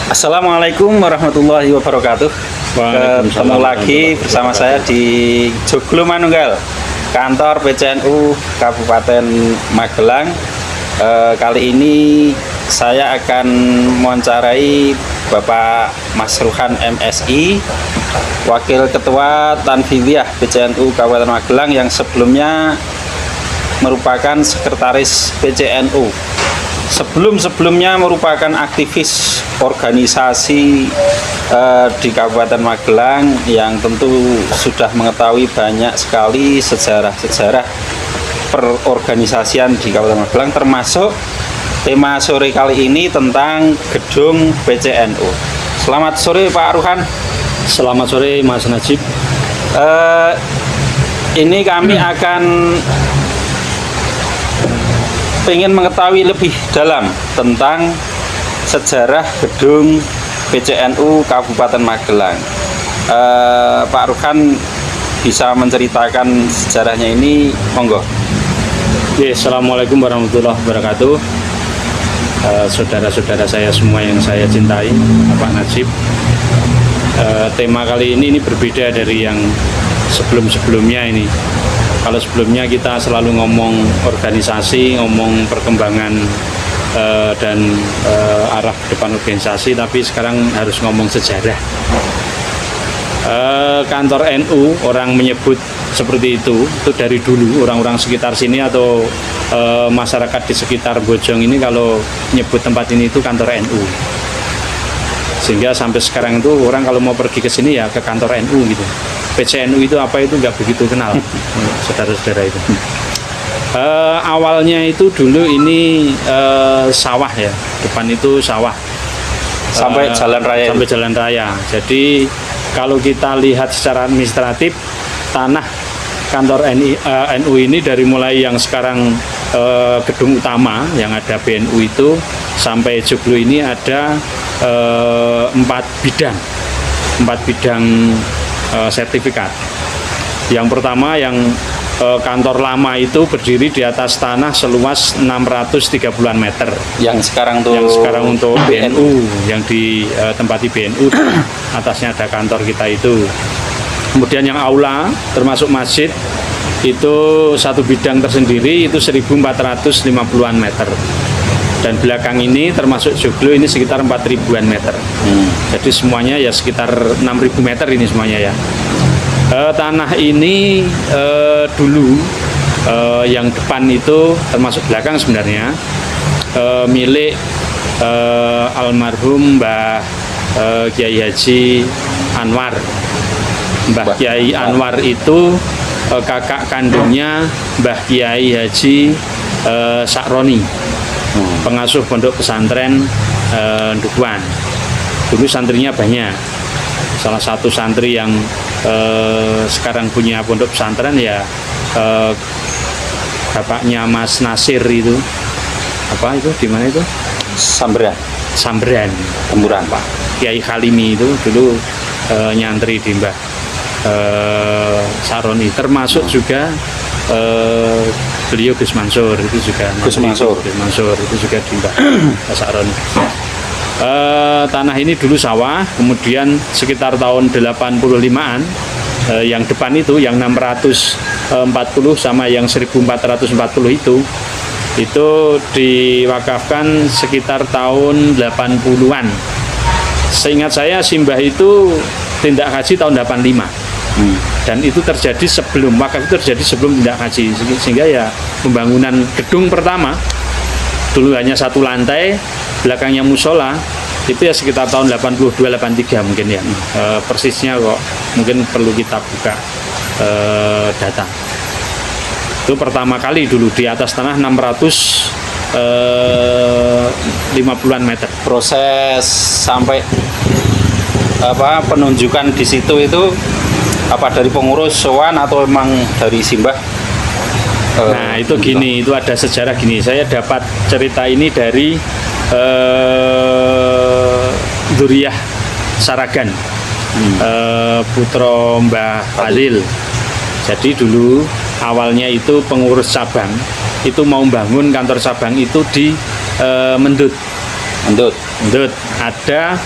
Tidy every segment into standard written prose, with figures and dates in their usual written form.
Assalamualaikum warahmatullahi wabarakatuh. Ketemu lagi bersama saya di Joglo Manunggal, kantor PCNU Kabupaten Magelang. Kali ini saya akan mewawancarai Bapak Mas Ruhan MSI, Wakil Ketua Tanfidiyah PCNU Kabupaten Magelang yang sebelumnya merupakan Sekretaris PCNU. Sebelumnya merupakan aktivis organisasi di Kabupaten Magelang yang tentu sudah mengetahui banyak sekali sejarah-sejarah perorganisasian di Kabupaten Magelang, termasuk tema sore kali ini tentang gedung PCNU. Selamat sore Pak Ruhan. Selamat sore Mas Najib. Ini kami akan ingin mengetahui lebih dalam tentang sejarah gedung PCNU Kabupaten Magelang. Pak Ruhan bisa menceritakan sejarahnya ini, monggo. Assalamualaikum warahmatullahi wabarakatuh. Saudara-saudara saya semua yang saya cintai, Pak Najib. Tema kali ini berbeda dari yang sebelumnya ini. Kalau sebelumnya kita selalu ngomong organisasi, ngomong perkembangan dan arah depan organisasi, tapi sekarang harus ngomong sejarah. Kantor NU, orang menyebut seperti itu dari dulu, orang-orang sekitar sini atau masyarakat di sekitar Bojong ini kalau nyebut tempat ini itu kantor NU. Sehingga sampai sekarang itu orang kalau mau pergi ke sini ya ke kantor NU gitu. PCNU itu apa itu nggak begitu kenal, saudara-saudara itu. Awalnya itu dulu ini sawah ya, depan itu sawah. Sampai jalan raya. Sampai jalan raya. Jadi kalau kita lihat secara administratif, tanah kantor NU ini dari mulai yang sekarang gedung utama yang ada BNU itu sampai Joglo ini ada 4 bidang sertifikat. Yang pertama yang kantor lama itu berdiri di atas tanah seluas 630-an meter. Yang sekarang untuk BNU, yang ditempati BNU, atasnya ada kantor kita itu. Kemudian yang aula termasuk masjid itu satu bidang tersendiri itu 1450-an meter. Dan belakang ini termasuk Joglo ini sekitar 4.000-an meter. Jadi semuanya ya sekitar 6.000 meter ini semuanya ya. Tanah ini dulu yang depan itu termasuk belakang sebenarnya milik almarhum Mbah Kiai Haji Anwar. Mbah Kiai Anwar itu kakak kandungnya Mbah Kiai Haji Sakroni, pengasuh pondok pesantren Dukuhan. Dulu santrinya banyak. Salah satu santri yang sekarang punya pondok pesantren ya bapaknya Mas Nasir itu. Apa itu? Di mana itu? Sambran. Temburan, Pak. Kiai Khalimi itu dulu nyantri di Mbah Saroni. Termasuk juga beliau Gus Mansur itu juga. Gus Mansur itu juga di Mbah Saroni. Tanah ini dulu sawah, kemudian sekitar tahun 85-an yang depan itu yang 640 sama yang 1440 itu diwakafkan sekitar tahun 80-an. Seingat saya Simbah itu tindak haji tahun 85. Dan itu terjadi wakaf itu terjadi sebelum tindak haji, sehingga ya pembangunan gedung pertama dulu hanya satu lantai, belakangnya musola, itu ya sekitar tahun 82-83 mungkin ya. Persisnya kok mungkin perlu kita buka data. Itu pertama kali dulu di atas tanah 650-an meter. Proses sampai penunjukan di situ itu apa dari pengurus sowan atau memang dari Simbah? Nah itu gini, itu ada sejarah gini. Saya dapat cerita ini dari Duriyah Saragan, putra Mbah Khalil. Jadi dulu awalnya itu pengurus cabang itu mau bangun kantor cabang itu di Mendut. Mendut. Mendut. Ada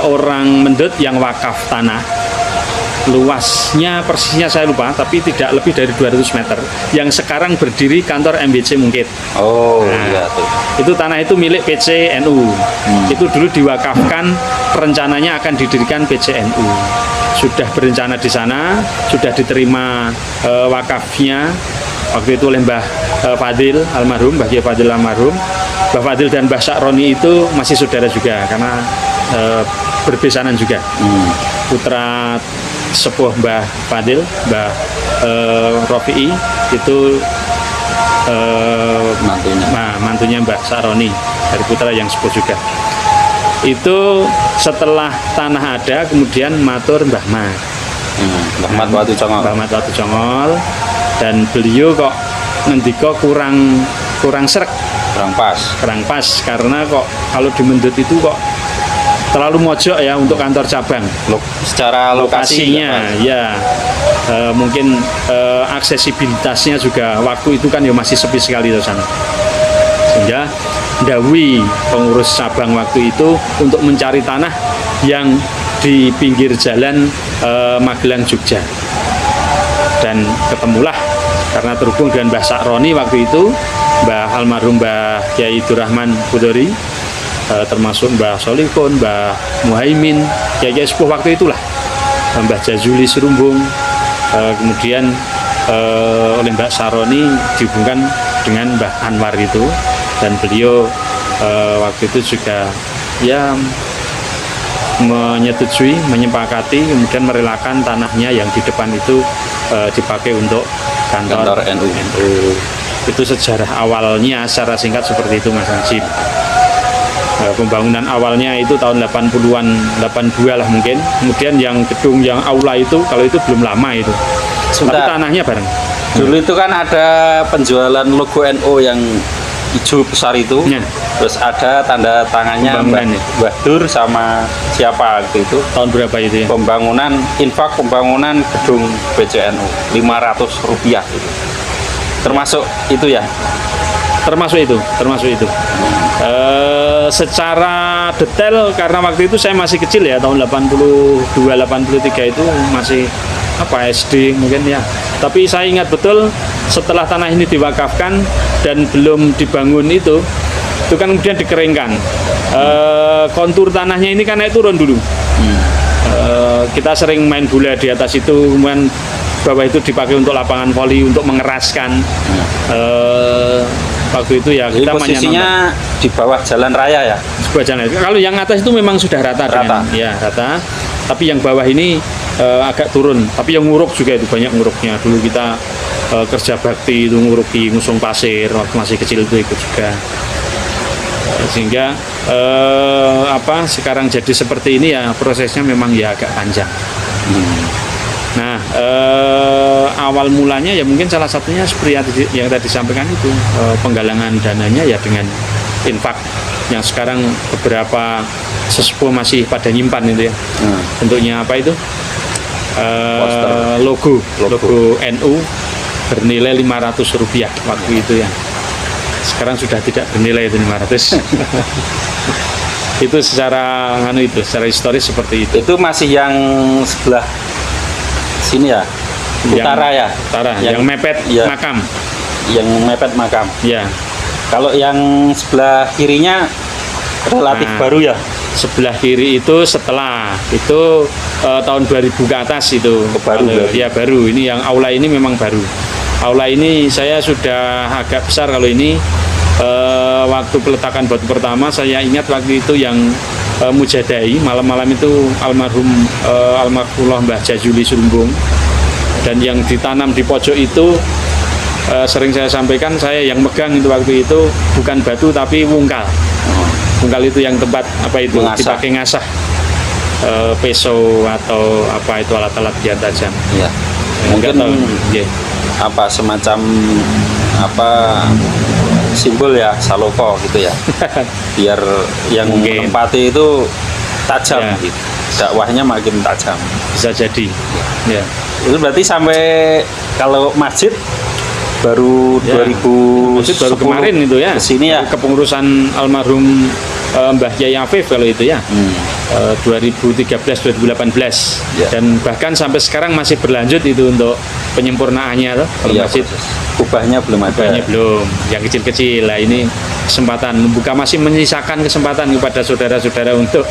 orang Mendut yang wakaf tanah. Luasnya persisnya saya lupa, tapi tidak lebih dari 200 meter. Yang sekarang berdiri kantor MBC Mungkit. Oh, Nah, iya tuh. itu tanah itu milik PCNU. Itu dulu diwakafkan, rencananya akan didirikan PCNU. Sudah berencana di sana, sudah diterima wakafnya. Waktu itu oleh Mbah Fadil almarhum, Mbah Kiai Fadil almarhum. Mbah Fadil dan Mbah Sakroni itu masih saudara juga karena berbesanan juga. Putra sepuh Mbah Fadil, Mbah Rofi'i itu mantunya Mbah Sakroni, dari putra yang sepuh juga. Itu setelah tanah ada, kemudian matur Mbah Mat. Mbah Mat Watu Congol. Mbah Mat Watu Congol, dan beliau kok ngendika kurang srek, kurang pas karena kok kalau di Mendut itu kok terlalu mojok ya untuk kantor cabang. Secara Lokasinya ya mungkin aksesibilitasnya juga waktu itu kan ya masih sepi sekali di sana. Sehingga ndawi pengurus cabang waktu itu untuk mencari tanah yang di pinggir jalan Magelang Jogja. Dan ketemulah karena terhubung dengan Mbah Sakroni waktu itu, Mbah almarhum Mbah Kiai Durrahman Budori, termasuk Mbah Solikun, Mbah Muhaimin, Kiai sepuh waktu itulah, Mbah Jazuli Serumbung, kemudian oleh Mbah Sakroni dihubungkan dengan Mbah Anwar itu, dan beliau waktu itu juga ya menyetujui, menyepakati, kemudian merelakan tanahnya yang di depan itu dipakai untuk kantor NU. Itu sejarah awalnya secara singkat seperti itu, Mas Hansip. Pembangunan awalnya itu tahun 80-an, 82 lah mungkin. Kemudian yang gedung yang aula itu, kalau itu belum lama itu. Tapi tanahnya bareng. Dulu itu kan ada penjualan logo NU yang hijau besar itu. Ya. Terus ada tanda tangannya Mbah Dur sama siapa gitu itu. Tahun berapa itu ya? Infak pembangunan gedung PCNU Rp500 gitu. Termasuk itu ya? Termasuk itu. Secara detail karena waktu itu saya masih kecil ya, tahun 82 83 itu masih SD mungkin ya. Tapi saya ingat betul setelah tanah ini diwakafkan dan belum dibangun itu kan kemudian dikeringkan. Kontur tanahnya ini kan naik turun dulu. Kita sering main bola di atas itu, kemudian bawah itu dipakai untuk lapangan voli, untuk mengeraskan. Waktu itu ya kita posisinya di bawah jalan raya ya. Sebuah jalan. Kalau yang atas itu memang sudah rata. Rata. Tapi yang bawah ini agak turun. Tapi yang nguruk juga itu banyak nguruknya. Dulu kita kerja bakti itu nguruki ngusung pasir waktu masih kecil itu ikut juga. Sehingga sekarang jadi seperti ini ya, prosesnya memang ya agak panjang. Nah, awal mulanya ya mungkin salah satunya seperti yang tadi disampaikan itu, penggalangan dananya ya dengan infak yang sekarang beberapa sesepuh masih pada nyimpan itu ya. Bentuknya apa itu? Logo NU bernilai Rp500 waktu itu ya. Sekarang sudah tidak bernilai itu 500. Itu secara historis seperti itu. Itu masih yang sebelah sini ya, utara ya, yang mepet ya, makam, ya. Kalau yang sebelah kirinya relatif baru ya. Sebelah kiri itu setelah itu tahun 2000 ke atas itu baru. Ini yang aula ini memang baru. Aula ini saya sudah agak besar kalau ini. Waktu peletakan batu pertama saya ingat waktu itu yang mujadai malam-malam itu almarhumah Mbah Jazuli Serumbung, dan yang ditanam di pojok itu sering saya sampaikan, saya yang megang itu waktu itu bukan batu tapi wungkal itu yang tempat dipakai ngasah peso atau apa itu alat-alat biar tajam ya. Mungkin semacam simbol ya saloko gitu ya, biar yang menempati itu tajam ya. Gitu. Dakwahnya makin tajam. Bisa jadi ya. Itu berarti sampai kalau masjid baru Ya, 2010 masjid baru kemarin itu ya. kesini ya. Kepengurusan almarhum Mbah Yai Afif kalau itu ya. 2013-2018 Ya. dan bahkan sampai sekarang masih berlanjut itu untuk penyempurnaannya loh. Kalau Iya, masjid kubahnya belum ada. kubahnya belum, yang kecil-kecil lah. Ini kesempatan membuka, masih menyisakan kesempatan kepada saudara-saudara untuk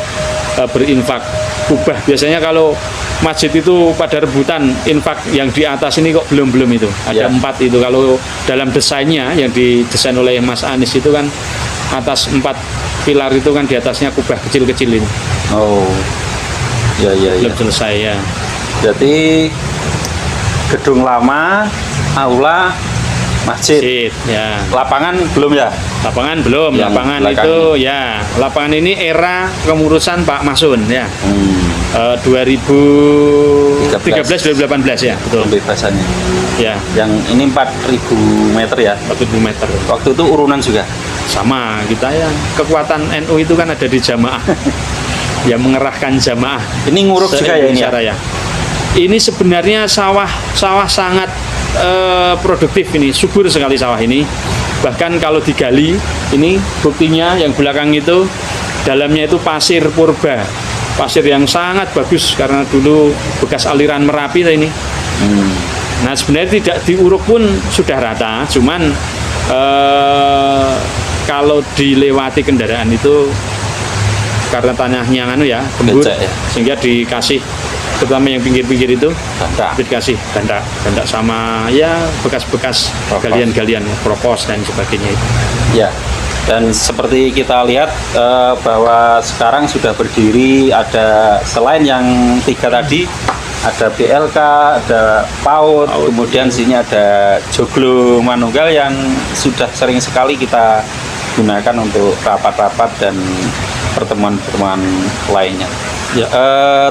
berinfak kubah. Biasanya kalau masjid itu pada rebutan infak yang di atas ini kok belum itu. Ada Ya. 4 itu kalau dalam desainnya yang didesain oleh Mas Anies itu kan atas 4 pilar itu kan di atasnya kubah kecil-kecil ini. Oh, ya. Belum selesai ya. Jadi gedung lama, aula, masjid. Masjid ya. Lapangan belum ya? Lapangan belum, Yang lapangan belakang. itu ya. Lapangan ini era kemurusan Pak Masun ya. 2013-2018 ya, betul. Pembebasannya. Ya, Yang ini 4.000 meter ya. 40 meter. Waktu itu urunan juga. Sama kita ya. Kekuatan NU itu kan ada di jamaah. Ya mengerahkan jamaah. Ini nguruk juga ya ini ya? Se-Indonesia Raya. Ini sebenarnya sawah sangat produktif ini, subur sekali sawah ini. Bahkan kalau digali, ini buktinya yang belakang itu dalamnya itu pasir purba, pasir yang sangat bagus karena dulu bekas aliran Merapi ini. Nah sebenarnya tidak diuruk pun sudah rata, cuman kalau dilewati kendaraan itu karena tanahnya gembur, Becek ya? sehingga dikasih, terutama yang pinggir-pinggir itu Tanda. dikasih ganda sama ya bekas-bekas Propos. galian-galian propos dan sebagainya itu. Ya. Dan seperti kita lihat bahwa sekarang sudah berdiri ada selain yang 3 tadi, ada BLK, ada PAUD, kemudian sini ada Joglo Manunggal yang sudah sering sekali kita gunakan untuk rapat-rapat dan pertemuan-pertemuan lainnya. Ya.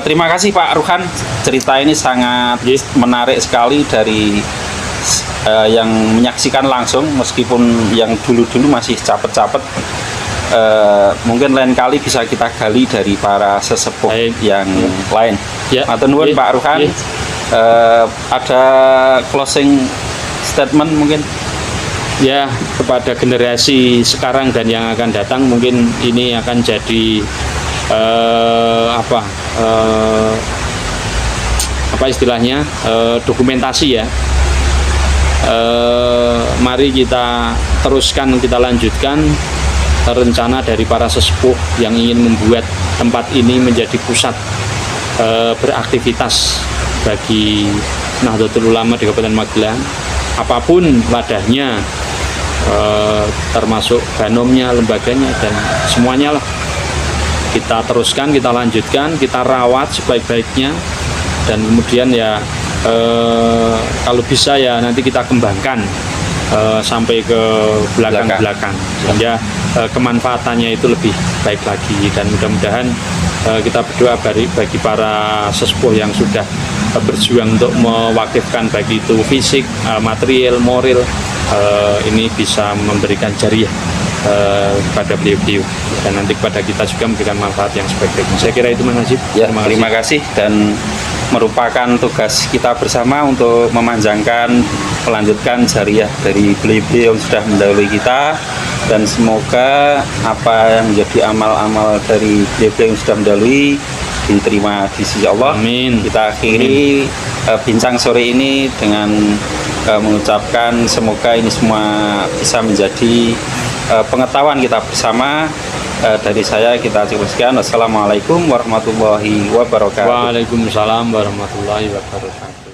Terima kasih Pak Ruhan, cerita ini sangat menarik sekali dari yang menyaksikan langsung, meskipun yang dulu-dulu masih capet-capet. Mungkin lain kali bisa kita gali dari para sesepuh Baik. yang lain. Ya. Matur nuwun Ya. Pak Ruhan. Ya. Ada closing statement mungkin? Ya, kepada generasi sekarang dan yang akan datang mungkin ini akan jadi apa istilahnya, dokumentasi ya. Mari kita teruskan, kita lanjutkan rencana dari para sesepuh yang ingin membuat tempat ini menjadi pusat beraktivitas bagi Nahdlatul Ulama di Kabupaten Magelang, apapun wadahnya, termasuk banomnya, lembaganya, dan semuanya lah kita teruskan, kita lanjutkan, kita rawat sebaik-baiknya, dan kemudian ya kalau bisa ya nanti kita kembangkan sampai ke belakang-belakang, sehingga kemanfaatannya itu lebih baik lagi. Dan mudah-mudahan kita berdoa bagi para sesepuh yang sudah berjuang untuk mewakifkan baik itu fisik, material, moral, ini bisa memberikan jariah kepada beliau-beliau, dan nanti kepada kita juga memberikan manfaat yang sebaik-baiknya. Saya kira itu Mas Najib. Ya, terima kasih, dan merupakan tugas kita bersama untuk memanjangkan, melanjutkan jariah dari beliau-beliau yang sudah mendahului kita, dan semoga apa yang menjadi amal-amal dari beliau-beliau yang sudah mendahului diterima di sisi Allah. Amin. Kita akhiri bincang sore ini dengan mengucapkan semoga ini semua bisa menjadi pengetahuan kita bersama. Dari saya kita cukup sekian. Wassalamualaikum warahmatullahi wabarakatuh. Waalaikumsalam warahmatullahi wabarakatuh.